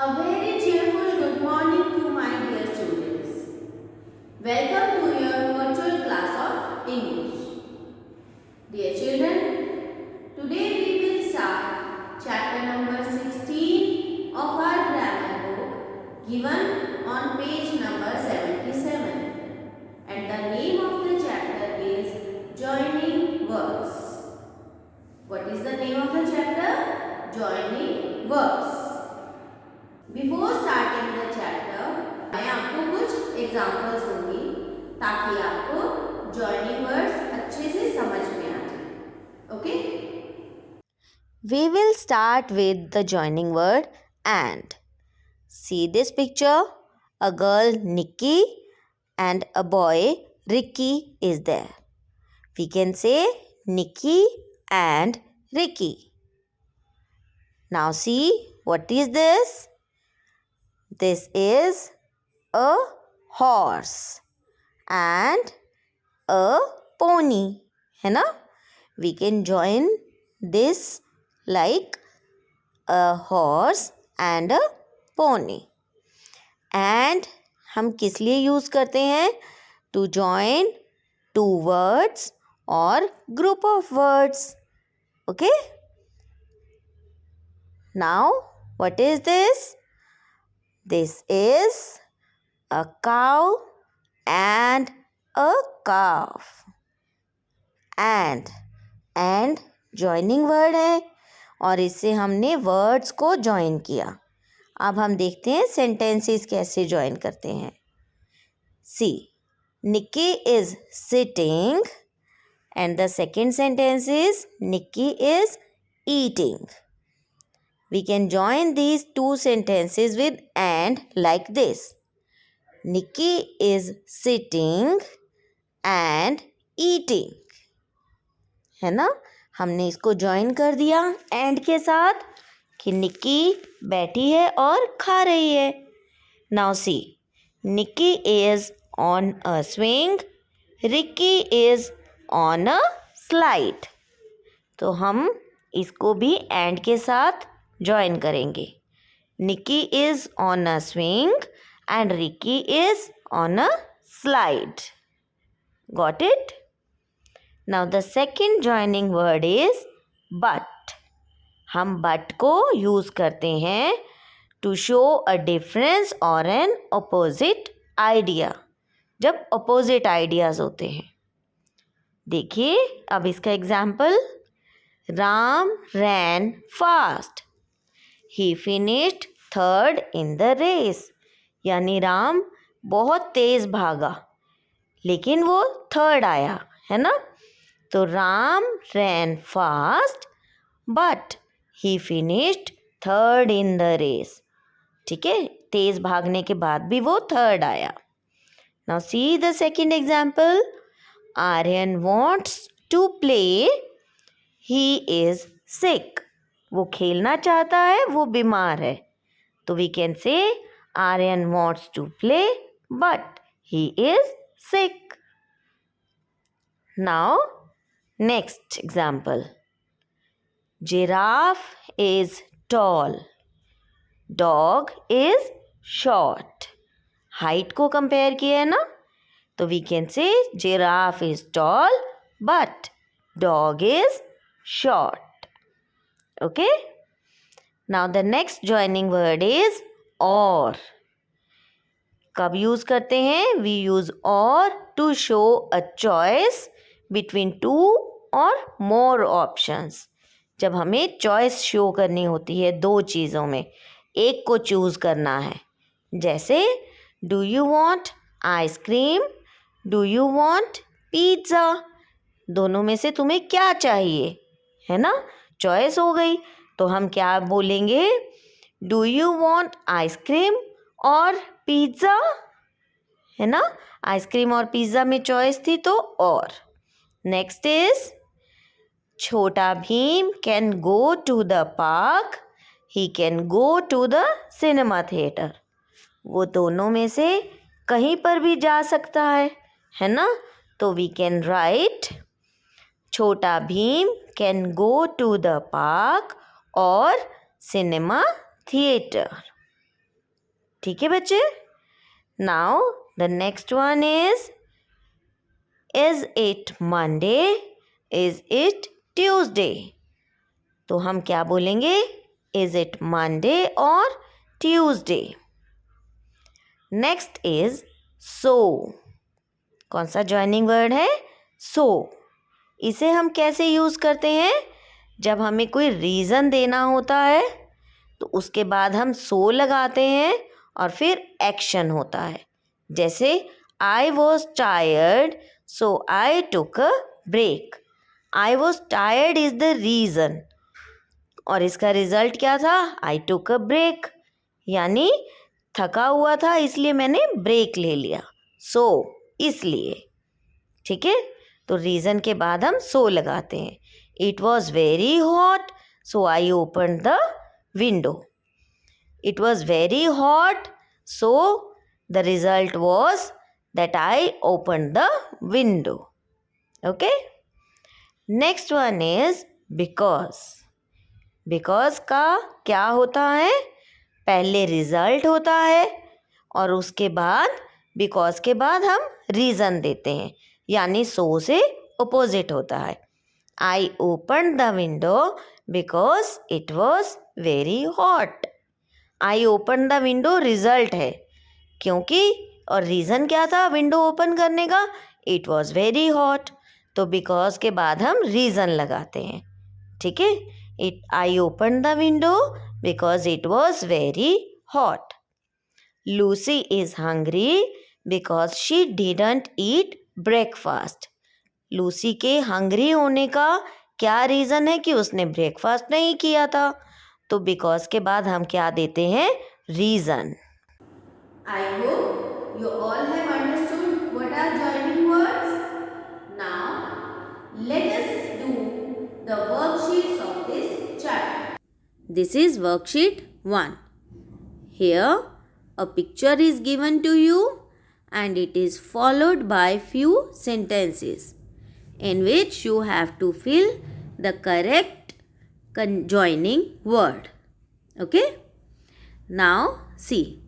A very cheerful good morning to my dear students. Welcome to your virtual class of English. Dear children, today we will start chapter number 16 of our grammar book given on page number 77. And the name of the chapter is Joining Words. What is the name of the chapter? Joining Words. Before starting the chapter मैं आपको कुछ examples दूंगी ताकि आपको joining words अच्छे से समझ में आ जाए. Okay, We will start with the joining word and. See this picture? A girl Nikki and a boy Ricky is there. We can say Nikki and Ricky. Now see, what is this? This is a horse and a pony. है ना? We can join this like a horse and a pony. And हम किस लिए use करते हैं? To join two words or group of words. Okay? Now, what is this? This is a cow and a calf. And joining word है और इससे हमने words को join किया. अब हम देखते हैं sentences कैसे join करते हैं. See, Nikki is sitting and the second sentence is Nikki is eating. We can join these two sentences with and like this. Nikki is sitting and eating. है ना? हमने इसको join कर दिया and के साथ कि निक्की बैठी है और खा रही है. Now see, Nikki is on a swing, Ricky is on a slide. तो हम इसको भी and के साथ join करेंगे. Nikki is on a swing and Ricky is on a slide. Got it? Now the second joining word is but. हम but को use करते हैं to show a difference or an opposite idea. जब opposite ideas होते हैं. देखिए अब इसका example. Ram ran fast. He finished third in the race. यानी राम बहुत तेज भागा लेकिन वो थर्ड आया, है ना? तो Ram ran fast but he finished third in the race. ठीक है, तेज भागने के बाद भी वो थर्ड आया. Now see the second example. Aryan wants to play. He is sick. वो खेलना चाहता है, वो बीमार है. तो we can say Aryan wants to play but he is sick. Now next example. Giraffe is tall. Dog is short. Height को compare किया है ना? तो we can say giraffe is tall but dog is short. Okay? Now the next joining word is or. कब use करते हैं? We use or to show a choice between two or more options. जब हमें choice show करनी होती है दो चीज़ों में, एक को choose करना है. जैसे do you want ice cream? Do you want pizza? दोनों में से तुम्हें क्या चाहिए? है ना? चॉइस हो गई तो हम क्या बोलेंगे? डू यू वॉन्ट आइसक्रीम और पिज़्ज़ा? है ना? आइसक्रीम और पिज़्ज़ा में चॉइस थी तो और. Next is Chhota Bheem can go to the park. He can go to the cinema theatre. वो दोनों में से कहीं पर भी जा सकता है ना? तो we can write Chhota Bheem can go to the park और सिनेमा थिएटर. ठीक है बच्चे. Now the next one is it Monday, is it Tuesday. तो हम क्या बोलेंगे? इज इट मंडे और ट्यूसडे. Next is so. कौन सा ज्वाइनिंग वर्ड है? सो. इसे हम कैसे यूज़ करते हैं? जब हमें कोई रीज़न देना होता है तो उसके बाद हम सो लगाते हैं और फिर एक्शन होता है. जैसे I was tired so I took a break. I was tired is the reason और इसका रिजल्ट क्या था? आई टुक अ ब्रेक, यानी थका हुआ था इसलिए मैंने ब्रेक ले लिया. सो इसलिए. ठीक है, तो रीज़न के बाद हम सो लगाते हैं. It was very hot so I open the window. It was very hot so the result was that I open the window. Okay. Next one is because. Because का क्या होता है? पहले रिजल्ट होता है और उसके बाद बिकॉज के बाद हम रीज़न देते हैं, यानी सो से अपोजिट होता है. I open the window because it was very hot. I open the window result है, क्योंकि और रीज़न क्या था विंडो ओपन करने का? It was very hot. तो बिकॉज के बाद हम रीज़न लगाते हैं. ठीक है. I open the window because it was very hot. Lucy is hungry because she didn't eat breakfast. Lucy के हंग्री होने का क्या रीज़न है? कि उसने ब्रेकफास्ट नहीं किया था. तो बिकॉज के बाद हम क्या देते हैं? Reason. I hope you all have understood what are joining words. Now, let us do the worksheets of this chapter. This is worksheet 1. Here, a picture is given to you and it is followed by few sentences in which you have to fill the correct conjoining word. Okay? Now, see.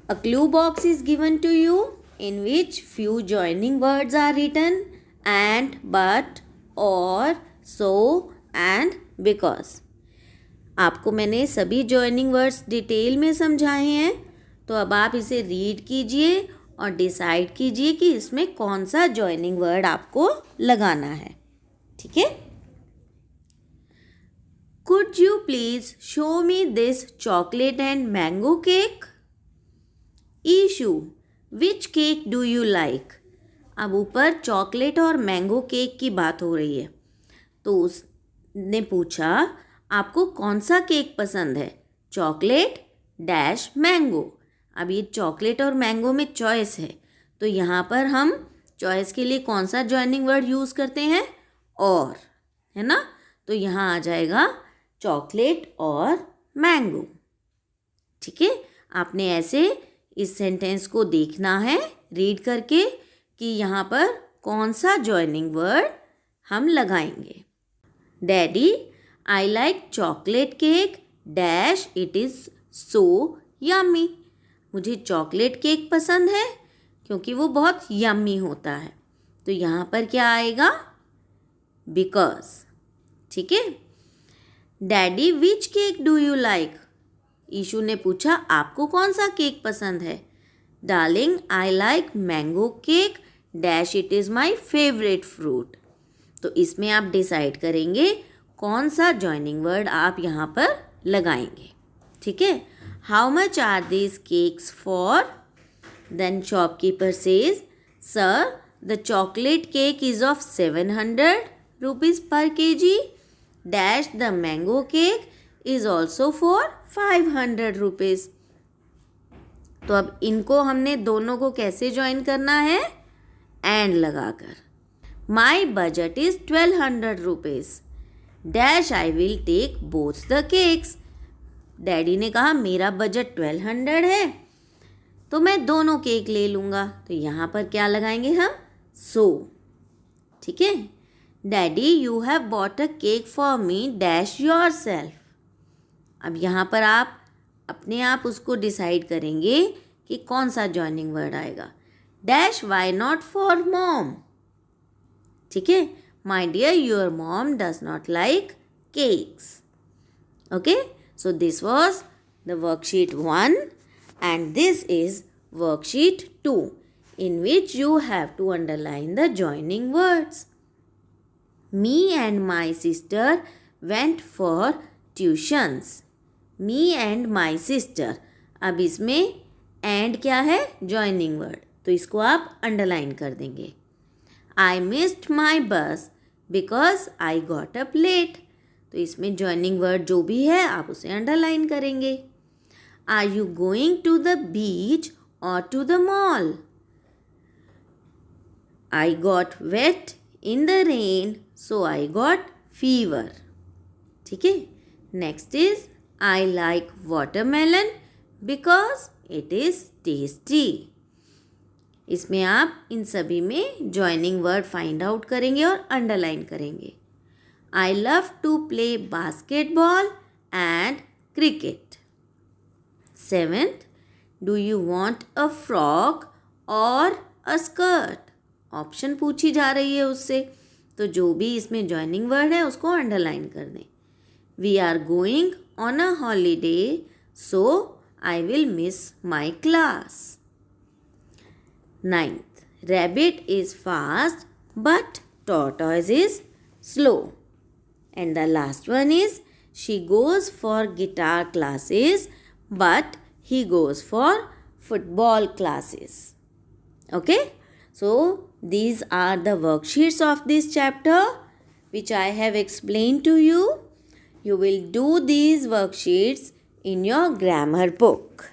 A clue box is given to you in which few joining words are written and, but, or, so and because. आपको मैंने सभी joining words detail में समझाए हैं, तो अब आप इसे रीड कीजिए और डिसाइड कीजिए कि इसमें कौन सा जॉइनिंग वर्ड आपको लगाना है. ठीक है. Could you please show me this chocolate and mango cake? Ishu, which cake do you like? अब ऊपर चॉकलेट और मैंगो केक की बात हो रही है, तो उसने पूछा आपको कौन सा केक पसंद है? Chocolate dash mango. अब ये चॉकलेट और मैंगो में चॉइस है, तो यहाँ पर हम चॉइस के लिए कौन सा जॉइनिंग वर्ड यूज़ करते हैं? और, है ना. तो यहाँ आ जाएगा चॉकलेट और मैंगो. ठीक है. आपने ऐसे इस सेंटेंस को देखना है रीड करके कि यहाँ पर कौन सा जॉइनिंग वर्ड हम लगाएंगे. Daddy, I like chocolate cake dash it is so yummy. मुझे चॉकलेट केक पसंद है क्योंकि वो बहुत यम्मी होता है. तो यहाँ पर क्या आएगा? बिकॉज. ठीक है. Daddy, which cake do you like? Ishu ने पूछा आपको कौन सा केक पसंद है? Darling, I like mango cake dash it is my favourite fruit. तो इसमें आप डिसाइड करेंगे कौन सा जॉइनिंग वर्ड आप यहाँ पर लगाएंगे. ठीक है. How much are these cakes for? Then shopkeeper says, sir the chocolate cake is of 700 rupees per kg dash the mango cake is also for 500 rupees. तो अब इनको हमने दोनों को कैसे ज्वाइन करना है? एंड लगाकर. My budget is 1200 rupees dash I will take both the cakes. Daddy ने कहा मेरा बजट 1200 है तो मैं दोनों केक ले लूँगा. तो यहाँ पर क्या लगाएंगे हम? सो. ठीक है. Daddy, you have bought a cake for me dash your self. अब यहाँ पर आप अपने आप उसको डिसाइड करेंगे कि कौन सा जॉइनिंग वर्ड आएगा. Dash why not for mom. ठीक है. My dear your mom does not like cakes. Okay. So this was the worksheet 1 and this is worksheet 2 in which you have to underline the joining words. Me and my sister went for tuitions. Me and my sister. अब इसमें and क्या है? joining word. तो इसको आप underline कर देंगे. I missed my bus because I got up late. तो इसमें joining word जो भी है आप उसे underline करेंगे. Are you going to the beach or to the mall? I got wet in the rain, so I got fever. ठीक है. Next is I like watermelon because it is tasty. इसमें आप इन सभी में joining word find out करेंगे और underline करेंगे. I love to play basketball and cricket. 7th, do you want a frock or a skirt? Option पूछी जा रही है उससे, तो जो भी इसमें जॉइनिंग वर्ड है उसको अंडरलाइन कर दें. We are going on a holiday so I will miss my class. 9th, rabbit is fast but tortoise is slow. And the last one is she goes for guitar classes but he goes for football classes. Okay, so these are the worksheets of this chapter which I have explained to you. You will do these worksheets in your grammar book.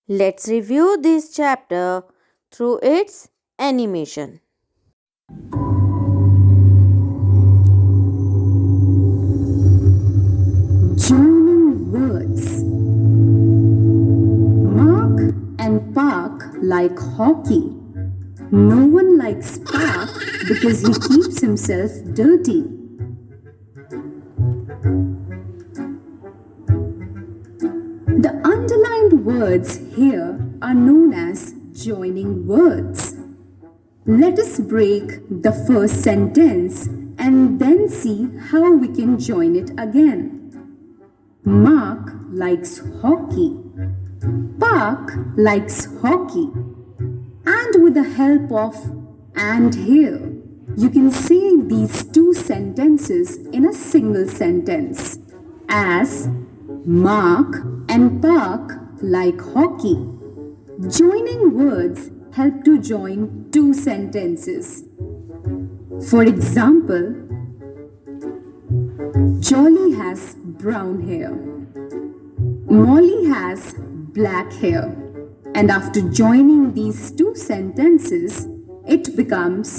Let's review this chapter through its animation. Joining words. Mark and Park like hockey. No one likes Park because he keeps himself dirty. The underlined words here are known as joining words. Let us break the first sentence and then see how we can join it again. Mark likes hockey. Park likes hockey. And with the help of "and" here, you can say these two sentences in a single sentence as Mark and Park like hockey. Joining words help to join two sentences. For example, Jolly has brown hair. Molly has black hair. And after joining these two sentences, it becomes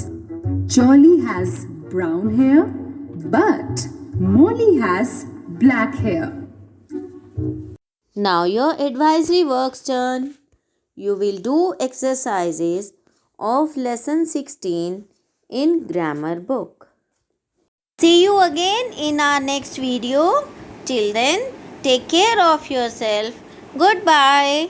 Jolly has brown hair, but Molly has black hair. Now your advisory work's turn. You will do exercises of lesson 16 in grammar book. See you again in our next video. Till then, take care of yourself. Goodbye.